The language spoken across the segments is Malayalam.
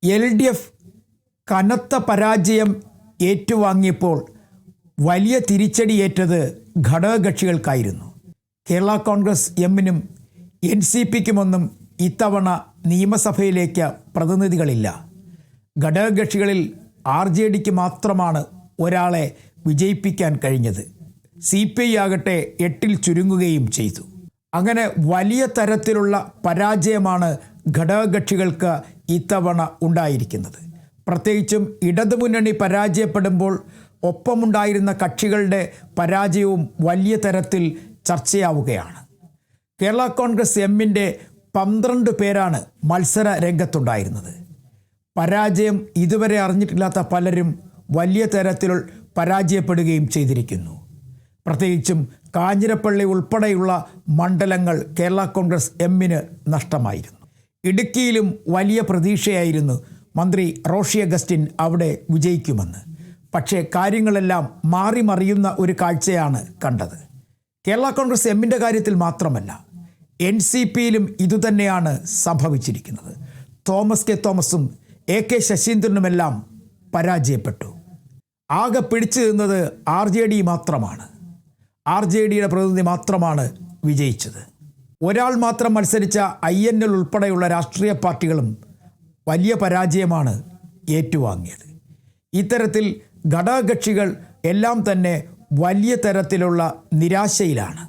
LDF കനത്ത പരാജയം ഏറ്റുവാങ്ങിയപ്പോൾ വലിയ തിരിച്ചടിയേറ്റത് ഘടകകക്ഷികൾക്കായിരുന്നു. കേരള കോൺഗ്രസ് എമ്മിനും NCPക്കുമൊന്നും ഇത്തവണ നിയമസഭയിലേക്ക് പ്രതിനിധികളില്ല. ഘടകകക്ഷികളിൽ RJDക്ക് മാത്രമാണ് ഒരാളെ വിജയിപ്പിക്കാൻ കഴിഞ്ഞത്. CPI ആകട്ടെ 8-ൽ ചുരുങ്ങുകയും ചെയ്തു. അങ്ങനെ വലിയ തരത്തിലുള്ള പരാജയമാണ് ഘടകകക്ഷികൾക്ക് ഇത്തവണ ഉണ്ടായിരിക്കുന്നത്. പ്രത്യേകിച്ചും ഇടതുമുന്നണി പരാജയപ്പെടുമ്പോൾ ഒപ്പമുണ്ടായിരുന്ന കക്ഷികളുടെ പരാജയവും വലിയ തരത്തിൽ ചർച്ചയാവുകയാണ്. കേരള കോൺഗ്രസ് എമ്മിൻ്റെ 12 പേരാണ് മത്സര രംഗത്തുണ്ടായിരുന്നത്. പരാജയം ഇതുവരെ അറിഞ്ഞിട്ടില്ലാത്ത പലരും വലിയ തരത്തിൽ പരാജയപ്പെടുകയും ചെയ്തിരിക്കുന്നു. പ്രത്യേകിച്ചും കാഞ്ഞിരപ്പള്ളി ഉൾപ്പെടെയുള്ള മണ്ഡലങ്ങൾ കേരള കോൺഗ്രസ് എമ്മിന് നഷ്ടമായിരുന്നു. ഇടുക്കിയിലും വലിയ പ്രതീക്ഷയായിരുന്നു മന്ത്രി റോഷി അഗസ്റ്റിൻ അവിടെ വിജയിക്കുമെന്ന്. പക്ഷേ കാര്യങ്ങളെല്ലാം മാറി മറിയുന്ന ഒരു കാഴ്ചയാണ് കണ്ടത്. കേരള കോൺഗ്രസ് എമ്മിൻ്റെ കാര്യത്തിൽ മാത്രമല്ല, NCPയിലും ഇതുതന്നെയാണ് സംഭവിച്ചിരിക്കുന്നത്. തോമസ് കെ തോമസും AK ശശീന്ദ്രനുമെല്ലാം പരാജയപ്പെട്ടു. ആകെ പിടിച്ചു നിന്നത് RJD മാത്രമാണ്. RJDയുടെ പ്രതിനിധി മാത്രമാണ് വിജയിച്ചത്. ഒരാൾ മാത്രം മത്സരിച്ച INL ഉൾപ്പെടെയുള്ള രാഷ്ട്രീയ പാർട്ടികളും വലിയ പരാജയമാണ് ഏറ്റുവാങ്ങിയത്. ഇത്തരത്തിൽ ഘടകകക്ഷികൾ എല്ലാം തന്നെ വലിയ തരത്തിലുള്ള നിരാശയിലാണ്.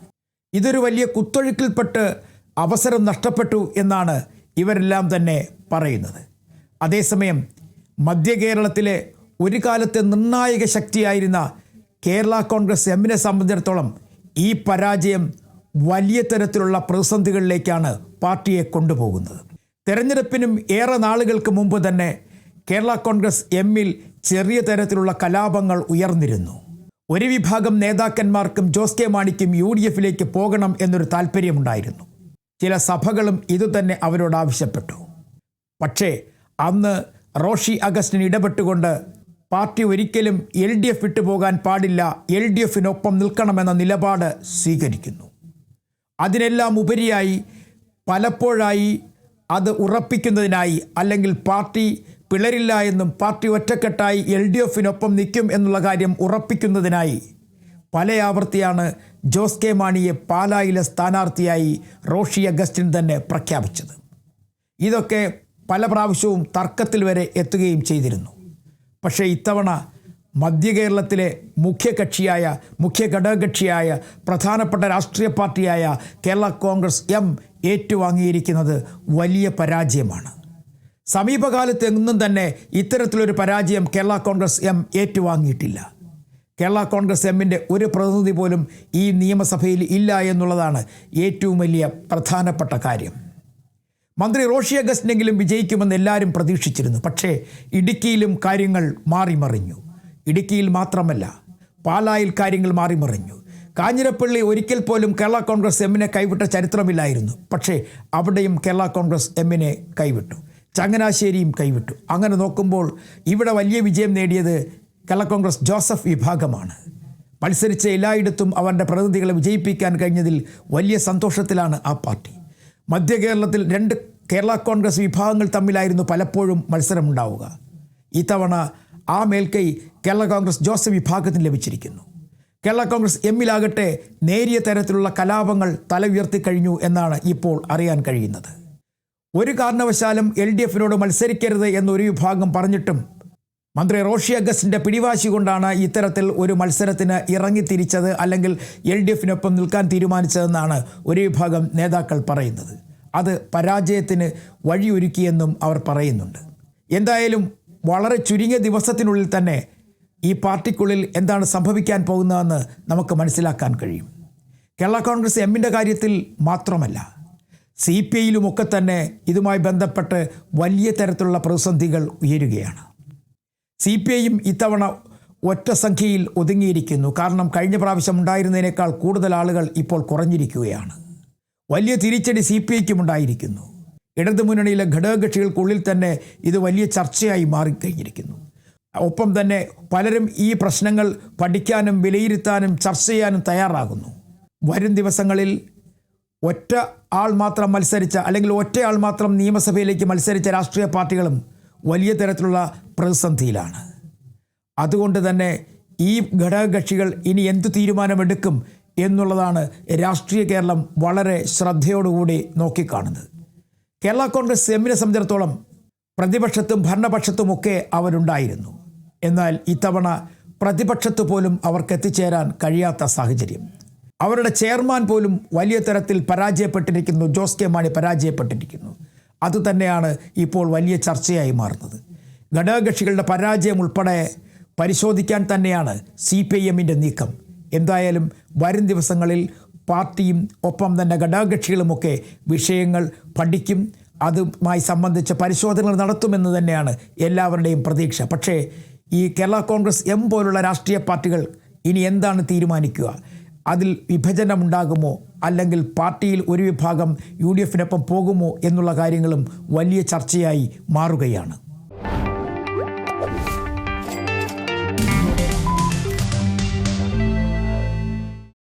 ഇതൊരു വലിയ കുത്തൊഴുക്കിൽപ്പെട്ട് അവസരം നഷ്ടപ്പെട്ടു എന്നാണ് ഇവരെല്ലാം തന്നെ പറയുന്നത്. അതേസമയം മധ്യ കേരളത്തിലെ ഒരു കാലത്തെ നിർണായക ശക്തിയായിരുന്ന കേരള കോൺഗ്രസ് എമ്മിനെ സംബന്ധിച്ചിടത്തോളം ഈ പരാജയം വലിയ തരത്തിലുള്ള പ്രതിസന്ധികളിലേക്കാണ് പാർട്ടിയെ കൊണ്ടുപോകുന്നത്. തെരഞ്ഞെടുപ്പിനും ഏറെ നാളുകൾക്ക് മുമ്പ് തന്നെ കേരള കോൺഗ്രസ് എമ്മിൽ ചെറിയ തരത്തിലുള്ള കലാപങ്ങൾ ഉയർന്നിരുന്നു. ഒരു വിഭാഗം നേതാക്കന്മാർക്കും ജോസ് കെ മാണിക്കും UDFിലേക്ക് പോകണം എന്നൊരു താല്പര്യമുണ്ടായിരുന്നു. ചില സഭകളും ഇതുതന്നെ അവരോട് ആവശ്യപ്പെട്ടു. പക്ഷേ അന്ന് റോഷി അഗസ്റ്റിൻ ഇടപെട്ടുകൊണ്ട് പാർട്ടി ഒരിക്കലും LDF വിട്ടുപോകാൻ പാടില്ല, LDFിനൊപ്പം നിൽക്കണമെന്ന നിലപാട് സ്വീകരിക്കുന്നു. അതിനെല്ലാം ഉപരിയായി പലപ്പോഴായി അത് ഉറപ്പിക്കുന്നതിനായി, അല്ലെങ്കിൽ പാർട്ടി പിളരില്ല എന്നും പാർട്ടി ഒറ്റക്കെട്ടായി LDFിനൊപ്പം നിൽക്കും എന്നുള്ള കാര്യം ഉറപ്പിക്കുന്നതിനായി പല ആവർത്തിയാണ് ജോസ് കെ മാണിയെ പാലായിലെ സ്ഥാനാർത്ഥിയായി റോഷി അഗസ്റ്റിൻ തന്നെ പ്രഖ്യാപിച്ചത്. ഇതൊക്കെ പല പ്രാവശ്യവും തർക്കത്തിൽ വരെ എത്തുകയും ചെയ്തിരുന്നു. പക്ഷേ ഇത്തവണ മധ്യ കേരളത്തിലെ മുഖ്യ ഘടകകക്ഷിയായ പ്രധാനപ്പെട്ട രാഷ്ട്രീയ പാർട്ടിയായ കേരള കോൺഗ്രസ് എം ഏറ്റുവാങ്ങിയിരിക്കുന്നത് വലിയ പരാജയമാണ്. സമീപകാലത്ത് എങ്ങും തന്നെ ഇത്തരത്തിലൊരു പരാജയം കേരള കോൺഗ്രസ് എം ഏറ്റുവാങ്ങിയിട്ടില്ല. കേരള കോൺഗ്രസ് എമ്മിൻ്റെ ഒരു പ്രതിനിധി പോലും ഈ നിയമസഭയിൽ ഇല്ല എന്നുള്ളതാണ് ഏറ്റവും വലിയ പ്രധാനപ്പെട്ട കാര്യം. മന്ത്രി റോഷി അഗസ്റ്റിനെങ്കിലും വിജയിക്കുമെന്ന് എല്ലാവരും പ്രതീക്ഷിച്ചിരുന്നു. പക്ഷേ ഇടുക്കിയിലും കാര്യങ്ങൾ മാറിമറിഞ്ഞു. ഇടുക്കിയിൽ മാത്രമല്ല, പാലായിൽ കാര്യങ്ങൾ മാറിമറിഞ്ഞു. കാഞ്ഞിരപ്പള്ളി ഒരിക്കൽ പോലും കേരള കോൺഗ്രസ് എമ്മിനെ കൈവിട്ട ചരിത്രമില്ലായിരുന്നു. പക്ഷേ അവിടെയും കേരള കോൺഗ്രസ് എമ്മിനെ കൈവിട്ടു. ചങ്ങനാശ്ശേരിയും കൈവിട്ടു. അങ്ങനെ നോക്കുമ്പോൾ ഇവിടെ വലിയ വിജയം നേടിയത് കേരള കോൺഗ്രസ് ജോസഫ് വിഭാഗമാണ്. മത്സരിച്ച എല്ലായിടത്തും അവരുടെ പ്രതിനിധികളെ വിജയിപ്പിക്കാൻ കഴിഞ്ഞതിൽ വലിയ സന്തോഷത്തിലാണ് ആ പാർട്ടി. മധ്യ കേരളത്തിൽ 2 കേരള കോൺഗ്രസ് വിഭാഗങ്ങൾ തമ്മിലായിരുന്നു പലപ്പോഴും മത്സരമുണ്ടാവുക. ഇത്തവണ ആ മേൽക്കൈ കേരള കോൺഗ്രസ് ജോസഫ് വിഭാഗത്തിന് ലഭിച്ചിരിക്കുന്നു. കേരള കോൺഗ്രസ് എമ്മിലാകട്ടെ നേരിയ തരത്തിലുള്ള കലാപങ്ങൾ തല ഉയർത്തിക്കഴിഞ്ഞു എന്നാണ് ഇപ്പോൾ അറിയാൻ കഴിയുന്നത്. ഒരു കാരണവശാലും LDFിനോട് മത്സരിക്കരുത് എന്നൊരു വിഭാഗം പറഞ്ഞിട്ടും മന്ത്രി റോഷി അഗസ്റ്റിൻ്റെ പിടിവാശി കൊണ്ടാണ് ഇത്തരത്തിൽ ഒരു മത്സരത്തിന് ഇറങ്ങിത്തിരിച്ചത്, അല്ലെങ്കിൽ LDFിനൊപ്പം നിൽക്കാൻ തീരുമാനിച്ചതെന്നാണ് ഒരു വിഭാഗം നേതാക്കൾ പറയുന്നത്. അത് പരാജയത്തിന് വഴിയൊരുക്കിയെന്നും അവർ പറയുന്നുണ്ട്. എന്തായാലും വളരെ ചുരുങ്ങിയ ദിവസത്തിനുള്ളിൽ തന്നെ ഈ പാർട്ടിക്കുള്ളിൽ എന്താണ് സംഭവിക്കാൻ പോകുന്നതെന്ന് നമുക്ക് മനസ്സിലാക്കാൻ കഴിയും. കേരള കോൺഗ്രസ് എമ്മിൻ്റെ കാര്യത്തിൽ മാത്രമല്ല, CPIയിലുമൊക്കെ തന്നെ ഇതുമായി ബന്ധപ്പെട്ട് വലിയ തരത്തിലുള്ള പ്രതിസന്ധികൾ ഉയരുകയാണ്. CPIയും ഇത്തവണ ഒറ്റ സംഖ്യയിൽ ഒതുങ്ങിയിരിക്കുന്നു. കാരണം കഴിഞ്ഞ പ്രാവശ്യം ഉണ്ടായിരുന്നതിനേക്കാൾ കൂടുതൽ ആളുകൾ ഇപ്പോൾ കുറഞ്ഞിരിക്കുകയാണ്. വലിയ തിരിച്ചടി CPIക്കും ഉണ്ടായിരിക്കുന്നു. ഇടതുമുന്നണിയിലെ ഘടകകക്ഷികൾക്കുള്ളിൽ തന്നെ ഇത് വലിയ ചർച്ചയായി മാറിക്കഴിഞ്ഞിരിക്കുന്നു. ഒപ്പം തന്നെ പലരും ഈ പ്രശ്നങ്ങൾ പഠിക്കാനും വിലയിരുത്താനും ചർച്ച ചെയ്യാനും തയ്യാറാകുന്നു. വരും ദിവസങ്ങളിൽ ഒറ്റ ആൾ മാത്രം മത്സരിച്ച, അല്ലെങ്കിൽ ഒറ്റയാൾ മാത്രം നിയമസഭയിലേക്ക് മത്സരിച്ച രാഷ്ട്രീയ പാർട്ടികളും വലിയ തരത്തിലുള്ള പ്രതിസന്ധിയിലാണ്. അതുകൊണ്ട് തന്നെ ഈ ഘടകകക്ഷികൾ ഇനി എന്തു തീരുമാനമെടുക്കും എന്നുള്ളതാണ് രാഷ്ട്രീയ കേരളം വളരെ ശ്രദ്ധയോടുകൂടി നോക്കിക്കാണുന്നത്. കേരള കോൺഗ്രസ് എമ്മിനെ സംബന്ധിച്ചിടത്തോളം പ്രതിപക്ഷത്തും ഭരണപക്ഷത്തുമൊക്കെ അവരുണ്ടായിരുന്നു. എന്നാൽ ഇത്തവണ പ്രതിപക്ഷത്ത് പോലും അവർക്ക് എത്തിച്ചേരാൻ കഴിയാത്ത സാഹചര്യം. അവരുടെ ചെയർമാൻ പോലും വലിയ തരത്തിൽ പരാജയപ്പെട്ടിരിക്കുന്നു. ജോസ് കെ മാണി പരാജയപ്പെട്ടിരിക്കുന്നു. അതുതന്നെയാണ് ഇപ്പോൾ വലിയ ചർച്ചയായി മാറുന്നത്. ഘടകകക്ഷികളുടെ പരാജയം ഉൾപ്പെടെ പരിശോധിക്കാൻ തന്നെയാണ് CPIMൻ്റെ നീക്കം. എന്തായാലും വരും ദിവസങ്ങളിൽ പാർട്ടിയും ഒപ്പം തന്നെ ഘടകകക്ഷികളുമൊക്കെ വിഷയങ്ങൾ പഠിക്കും. അതുമായി സംബന്ധിച്ച പരിശോധനകൾ നടത്തുമെന്ന് തന്നെയാണ് എല്ലാവരുടെയും പ്രതീക്ഷ. പക്ഷേ ഈ കേരള കോൺഗ്രസ് എം പോലുള്ള രാഷ്ട്രീയ പാർട്ടികൾ ഇനി എന്താണ് തീരുമാനിക്കുക? അതിൽ വിഭജനമുണ്ടാകുമോ, അല്ലെങ്കിൽ പാർട്ടിയിൽ ഒരു വിഭാഗം UDFനൊപ്പം പോകുമോ എന്നുള്ള കാര്യങ്ങളും വലിയ ചർച്ചയായി മാറുകയാണ്.